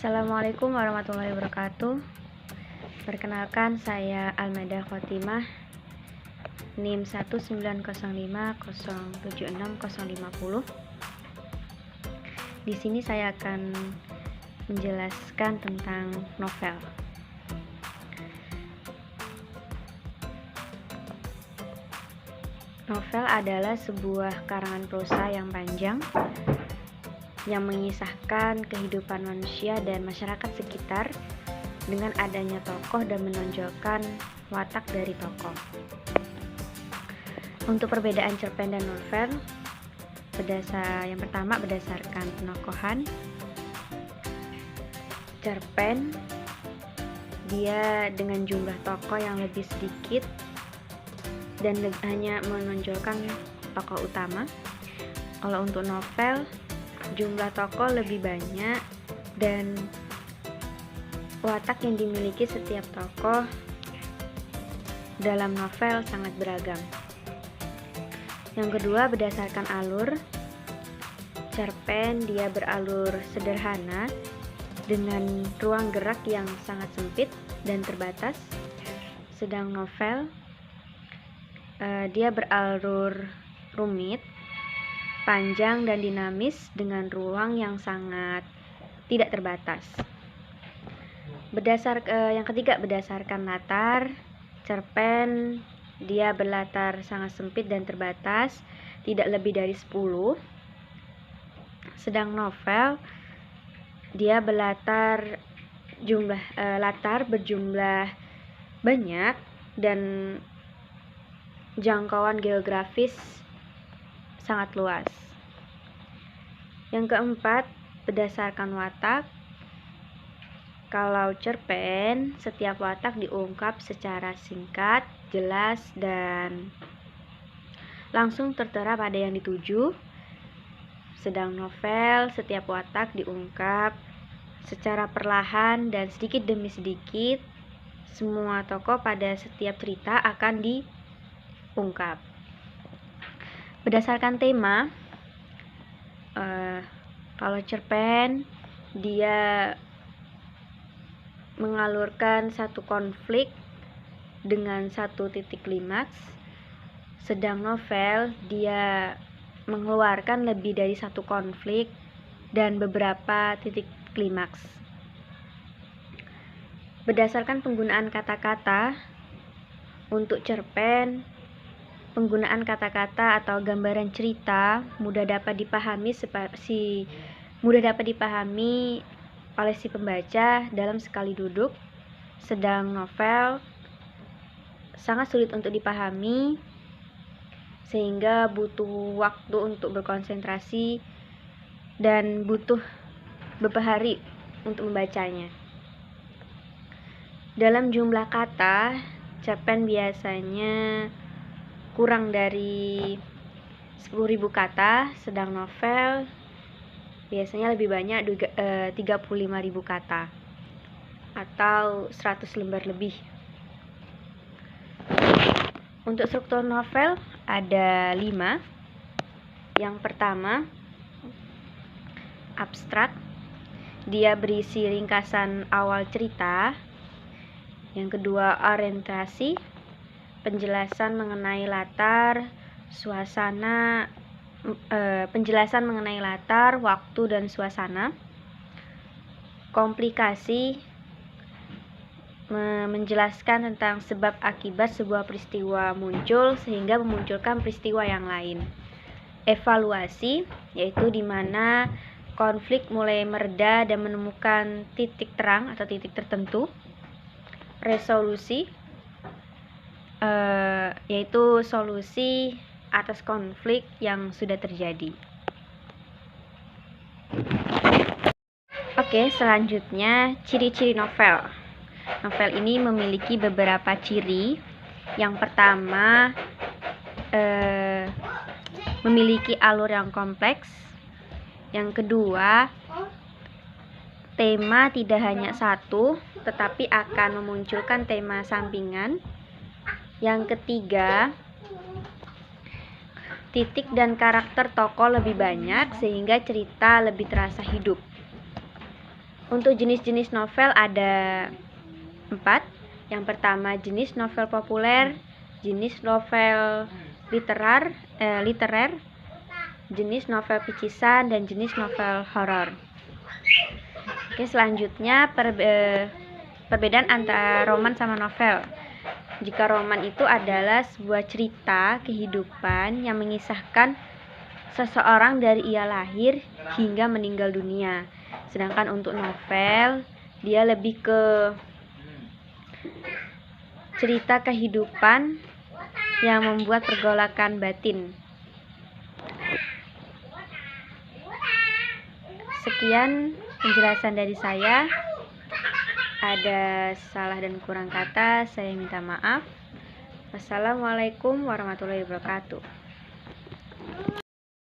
Assalamualaikum warahmatullahi wabarakatuh. Perkenalkan, saya Almeda Khotimah, NIM 19050760050. Di sini saya akan menjelaskan tentang novel. Novel adalah sebuah karangan prosa yang panjang yang mengisahkan kehidupan manusia dan masyarakat sekitar dengan adanya tokoh dan menonjolkan watak dari tokoh. Untuk perbedaan cerpen dan novel, yang pertama berdasarkan penokohan. Cerpen dia dengan jumlah tokoh yang lebih sedikit dan hanya menonjolkan tokoh utama. Kalau untuk novel, jumlah tokoh lebih banyak dan watak yang dimiliki setiap tokoh dalam novel sangat beragam. Yang kedua, berdasarkan alur. Cerpen dia beralur sederhana dengan ruang gerak yang sangat sempit dan terbatas. Sedang novel dia beralur rumit, panjang dan dinamis dengan ruang yang sangat tidak terbatas. Yang ketiga, berdasarkan latar. Cerpen dia berlatar sangat sempit dan terbatas, tidak lebih dari 10. Sedang novel dia berlatar latar berjumlah banyak dan jangkauan geografis sangat luas. Yang keempat, berdasarkan watak. Kalau cerpen, setiap watak diungkap secara singkat, jelas, dan langsung tertera pada yang dituju. Sedang novel, setiap watak diungkap secara perlahan dan sedikit demi sedikit. Semua tokoh pada setiap cerita akan diungkap. Berdasarkan tema, kalau cerpen dia mengalurkan satu konflik dengan satu titik klimaks, sedang novel dia mengeluarkan lebih dari satu konflik dan beberapa titik klimaks. Berdasarkan penggunaan kata-kata, untuk cerpen penggunaan kata-kata atau gambaran cerita mudah dapat dipahami oleh si pembaca dalam sekali duduk. Sedang novel sangat sulit untuk dipahami sehingga butuh waktu untuk berkonsentrasi dan butuh beberapa hari untuk membacanya. Dalam jumlah kata, cerpen biasanya kurang dari 10.000 kata, sedang novel biasanya lebih banyak 35.000 kata atau 100 lembar lebih. Untuk struktur novel ada 5. Yang pertama, abstrak. Dia berisi ringkasan awal cerita. Yang kedua, orientasi. Penjelasan mengenai latar, waktu dan suasana. Komplikasi, menjelaskan tentang sebab akibat sebuah peristiwa muncul sehingga memunculkan peristiwa yang lain. Evaluasi, yaitu di mana konflik mulai mereda dan menemukan titik terang atau titik tertentu. Resolusi, yaitu solusi atas konflik yang sudah terjadi. Oke, selanjutnya ciri-ciri novel. Novel ini memiliki beberapa ciri. Yang pertama, memiliki alur yang kompleks. Yang kedua, tema tidak hanya satu, tetapi akan memunculkan tema sampingan. Yang ketiga, titik dan karakter tokoh lebih banyak sehingga cerita lebih terasa hidup. Untuk jenis-jenis novel ada 4. Yang pertama jenis novel populer, jenis novel literer, jenis novel picisan, dan jenis novel horor. Oke, selanjutnya perbedaan antara roman sama novel. Jika roman itu adalah sebuah cerita kehidupan yang mengisahkan seseorang dari ia lahir hingga meninggal dunia. Sedangkan untuk novel, dia lebih ke cerita kehidupan yang membuat pergolakan batin. Sekian penjelasan dari saya. Ada salah dan kurang kata, saya minta maaf. Wassalamualaikum warahmatullahi wabarakatuh.